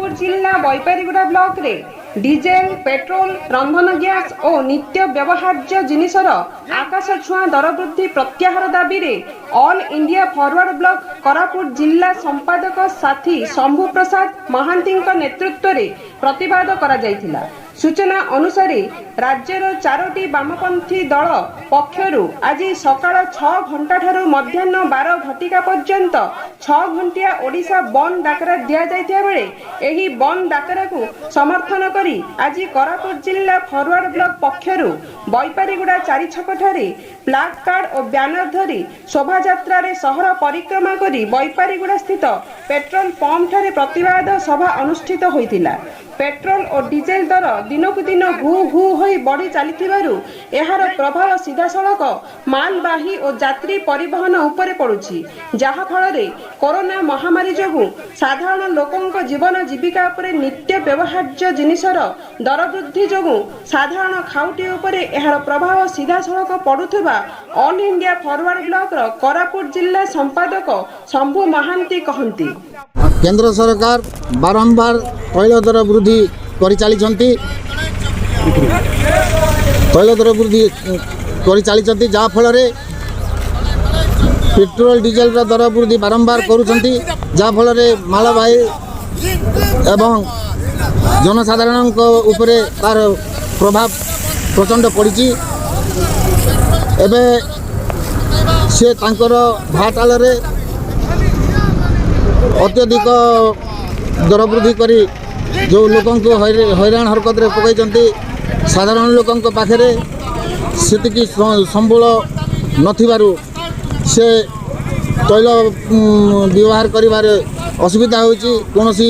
कोरापुट जिला बैपारीगुड़ा ब्लॉक रे diesel petrol रंधन gas और नित्य व्यवहार्य जिनिसर आकाश छुआ दर वृद्धि प्रत्याहार दाबी रे all India forward block Koraput जिला संपादक साथी शंभु प्रसाद महांती नेतृत्व रे प्रतिवाद करा जायतिला। सूचना अनुसार राज्यर 4टी वामपंथी दल पक्षर आज सकाळ 6 घंटा ठारू मध्याह्न 12 घटिका पर्यंत 6 घंटिया ओडिशा बंद डाकरा दिया जायतिया बेले एही बंद डाकरा को समर्थन करी आज कोरापुट जिला फॉरवर्ड ब्लॉक पक्षर बैपारीगुड़ा 4 छक ठारे प्लाक कार्ड और बैनर धरी शोभा यात्रा रे शहर परिक्रमा करी बैपारीगुड़ा स्थित पेट्रोल पंप ठारे प्रतिवाद सभा अनुष्ठित होइतिला। पेट्रोल और डीजेल दर दिनकु दिन हु हु होई बढ़ी चलिथिबारु एहार प्रभाव सीधा सड़क मालबाही और यात्री परिवहन उपरे पड़ुछि, जहा फଳରେ कोरोना महामारी जोगु साधारण लोकंक जीवन जीविका उपरे नित्य व्यवहार्य जिनिसर दर वृद्धि जोगु साधारण खाउटी उपरे एहार प्रभाव सीधा सड़क पड़ुथबा ऑल इंडिया फॉरवर्ड ब्लॉक रो कोरापुट जिला संपादक शंभु महांती कहंती। केंद्र सरकार बारंबार तैल दर वृद्धि कर तैल दर वृद्धि कर जहाँ फल पेट्रोल डीजेल दर वृद्धि बारंबार करुँच जहाँ फल मालबाही एवं जनसाधारण उपरे तार प्रभाव प्रचंड पड़ी एबे से तांकर भाटाल अत्यधिक दर वृद्धि करी जो लोकों को हैरान हरकत पकई साधारण लोकों पाखे से संबल नथिबारु से तैल व्यवहार करिबारे असुविधा होची। कोनोसी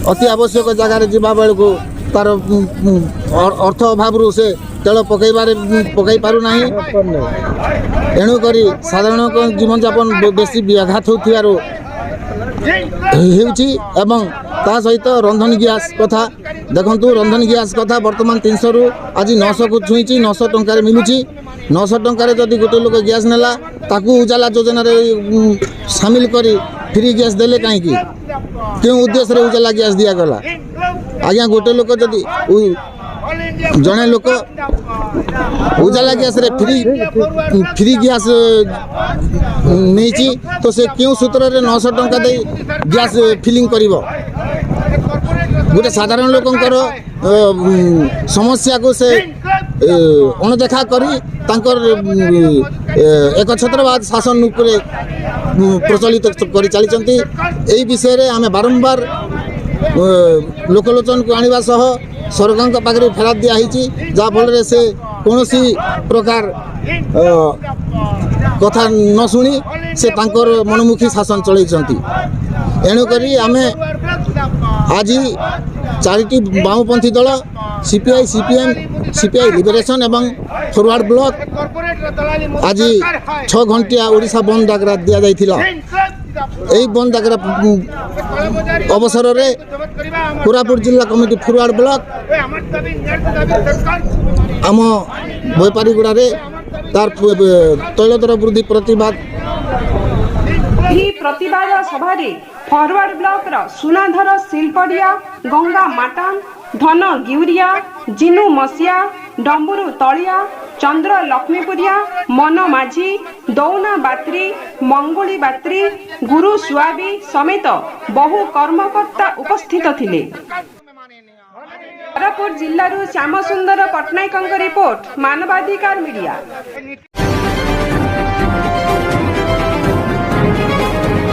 अति आवश्यक जगार जीवा बेलू तार अर्थ अभाव से तेल पकई पारु नाही। एणु करी साधारण जीवन यापन बेसी व्याघात होथिबारु एवं ता सहित रंधन गैस कथा देखु रंधन गैस कथा वर्तमान 300 रु आज 900 को छुई 900 टंकार मिलूची। 900 टंकार जदि गोटे लोक गैस नेला ताकू उजाला योजना रे शामिल करी फ्री गैस देले कहीं क्यों उद्देश्य रे उजाला गैस दिया गला। आज्ञा गोटे लोक जदि जड़े लोक उजाला गैस रे फ्री गैस नहीं तो से क्यों सूत्र रे 900 टंका दे गैस फिलिंग करिवो। गोटे साधारण लोकंकर समस्या को से अणदेखा करी तांकर एक छत्रवाद शासन उपरे प्रचलित कर चली। एही विषय रे आमे बारंबार लोकलोचन को आनिबा सह सरकार पाखे फेराद दिखाई जहाँ फल से कौन प्रकार कथा न शुणी से तांकर मनमुखी शासन चलती। एणुक आमे आज 4टी वामपंथी दल सीपीआई सीपीएम सीपीआई लिबरेशन एवं फॉरवर्ड ब्लॉक आज 6 घंटिया ओडिशा बंद डाकरा दिया जाइथिला। यही बंद डाकरा अवसर रे कोरापुट जिला कमिटी फॉरवर्ड ब्लॉक आम बैपारीगुड़ा रे तार तैल दर वृद्धि प्रतिवाद सभा फॉरवर्ड ब्लॉक सुनाधर शिल्पड़िया गंगा माटान धन गिउरिया जिनु मसिया डंबुरु तलिया चंद्र लक्ष्मीपुरिया मन माझी दौना बात्री मंगुली बात्री गुरु सुआबी समेत बहु कर्मकर्ता उपस्थित थिले। कोरापुट जिल्लारू श्याम सुंदर पट्टनायक रिपोर्ट मानवाधिकार मीडिया।